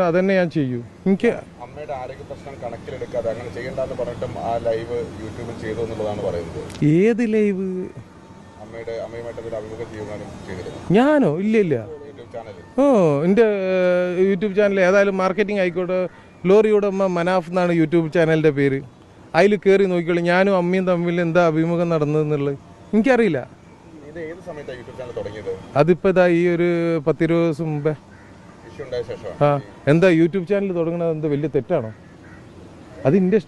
അതന്നെ ഞാൻ ചെയ്യൂ. എനിക്ക് അമ്മയുടെ ആരോഗ്യ പ്രശ്നം കണക്കിലെടുക്കാതെ അങ്ങനെ ചെയ്യണ്ടെന്ന് പറഞ്ഞിട്ടും ആ ലൈവ് യൂട്യൂബിൽ ചെയ്തു എന്നുള്ളതാണ് പറയുന്നത്. ഏത് ലൈവ്? അമ്മയുമായിട്ട് ഒരു അഭിമുഖം ചെയ്യുവാനും ചെയ്തിരുന്നു. ഞാനോ? ഇല്ല യൂട്യൂബ് ചാനൽ. എൻ്റെ യൂട്യൂബ് ചാനൽ ഏതായാലും മാർക്കറ്റിംഗ് ആയിക്കോട്ടെ, ലോറിയുടെ അമ്മ മനാഫ് എന്നാണ് യൂട്യൂബ് ചാനലിൻ്റെ പേര്. അതിൽ കയറി നോക്കിക്കോളൂ. ഞാനും അമ്മയും തമ്മിൽ എന്താ അഭിമുഖം നടന്നതെന്നുള്ളത് എനിക്കറിയില്ല. ഇത് ഏത് സമയത്താണ് യൂട്യൂബ് ചാനൽ തുടങ്ങിയത്? അതിപ്പോൾ ഇതാ ഈ ഒരു 10-20 ദിവസം മുമ്പേ. ഉണ്ടായ ശേഷം എന്താ യൂട്യൂബ് ചാനൽ തുടങ്ങുന്നത് എന്താ വലിയ തെറ്റാണോ? അത് എൻ്റെ